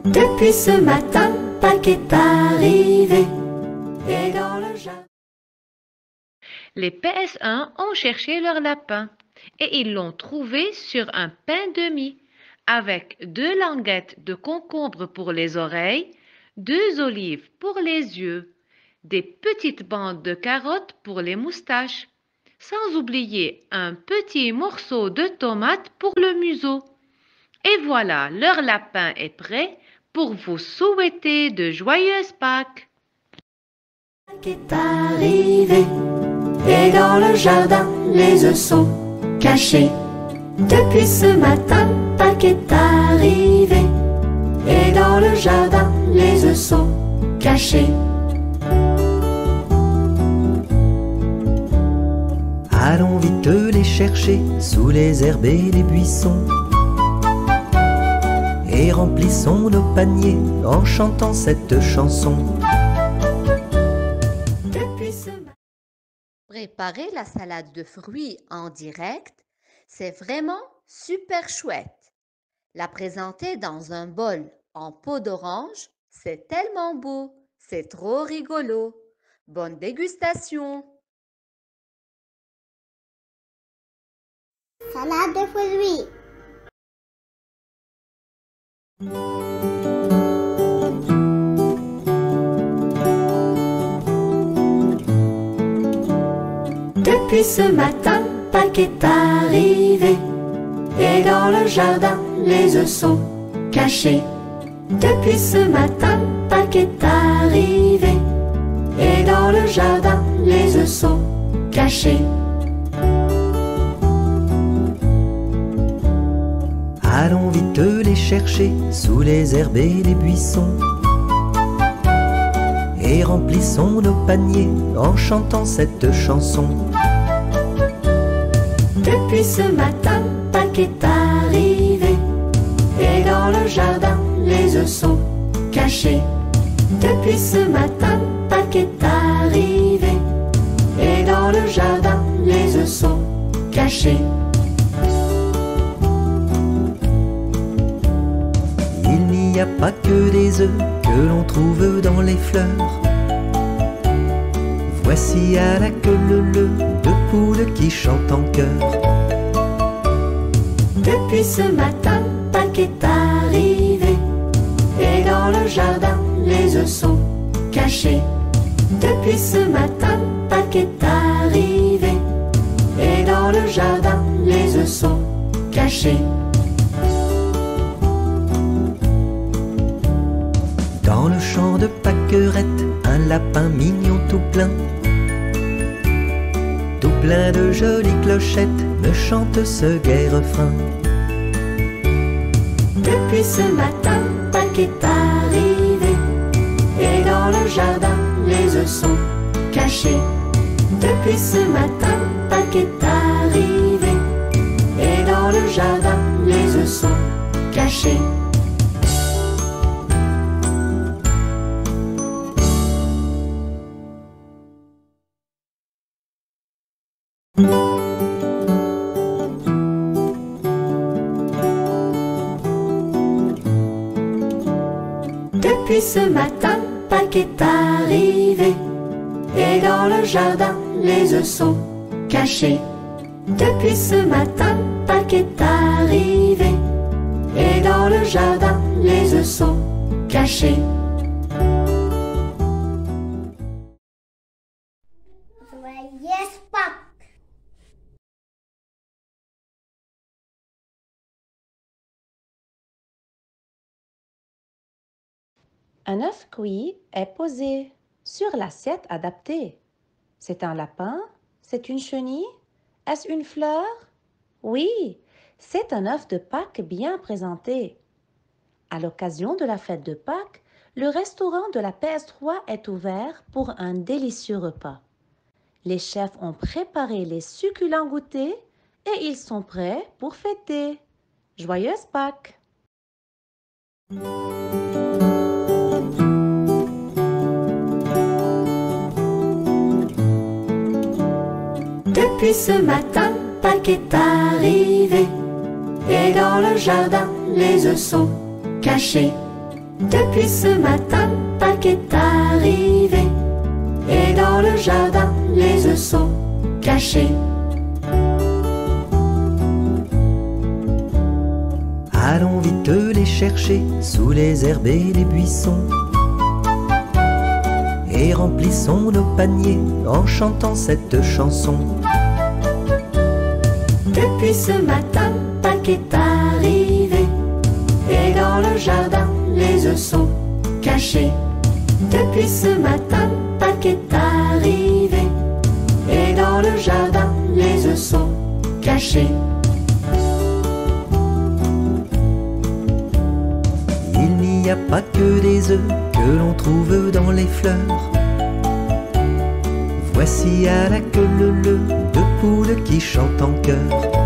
Depuis ce matin, Pâques est arrivé, et dans le jardin. Les PS1 ont cherché leur lapin et ils l'ont trouvé sur un pain de mie avec 2 languettes de concombre pour les oreilles, 2 olives pour les yeux, des petites bandes de carottes pour les moustaches, sans oublier un petit morceau de tomate pour le museau. Et voilà, leur lapin est prêt pour vous souhaiter de joyeuses Pâques. Pâques est arrivé, et dans le jardin, les œufs sont cachés. Depuis ce matin, Pâques est arrivé, et dans le jardin, les œufs sont cachés. Allons vite les chercher sous les herbes et les buissons, et remplissons nos paniers en chantant cette chanson. Depuis ce matin. Préparer la salade de fruits en direct, c'est vraiment super chouette. La présenter dans un bol en peau d'orange, c'est tellement beau, c'est trop rigolo. Bonne dégustation! Salade de fruits. Depuis ce matin, Pâques est arrivé, et dans le jardin, les œufs sont cachés. Depuis ce matin, Pâques est arrivé, et dans le jardin, les œufs sont cachés. Allons vite les chercher sous les herbes et les buissons, et remplissons nos paniers en chantant cette chanson. Depuis ce matin, Pâques est arrivé, et dans le jardin, les œufs sont cachés. Depuis ce matin, Pâques est arrivé, et dans le jardin, les œufs sont cachés. Il n'y a pas que des œufs que l'on trouve dans les fleurs. Voici à la queue leu deux poules qui chantent en chœur. Depuis ce matin, Pâques est arrivé, et dans le jardin, les œufs sont cachés. Depuis ce matin, Pâques est arrivé, et dans le jardin, les œufs sont cachés. Dans le champ de Pâquerette, un lapin mignon tout plein de jolies clochettes, me chante ce gai refrain. Depuis ce matin, Pâques est arrivé, et dans le jardin, les œufs sont cachés. Depuis ce matin, Pâques est arrivé, et dans le jardin, les œufs sont cachés. Depuis ce matin, Pâques est arrivé, et dans le jardin, les œufs sont cachés. Depuis ce matin, Pâques est arrivé, et dans le jardin, les œufs sont cachés. Joyeuses Pâques. Un œuf cuit est posé sur l'assiette adaptée. C'est un lapin? C'est une chenille? Est-ce une fleur? Oui, c'est un œuf de Pâques bien présenté. À l'occasion de la fête de Pâques, le restaurant de la PS3 est ouvert pour un délicieux repas. Les chefs ont préparé les succulents goûters et ils sont prêts pour fêter. Joyeuses Pâques! Depuis ce matin, Pâques est arrivé, et dans le jardin, les œufs sont cachés. Depuis ce matin, Pâques est arrivé, et dans le jardin, les œufs sont cachés. Allons vite les chercher sous les herbes et les buissons, et remplissons nos paniers en chantant cette chanson. Depuis ce matin, Pâques est arrivé, et dans le jardin, les œufs sont cachés. Depuis ce matin, Pâques est arrivé, et dans le jardin, les œufs sont cachés. Il n'y a pas que des œufs que l'on trouve dans les fleurs. Voici à la queue leu deux poules qui chantent en chœur.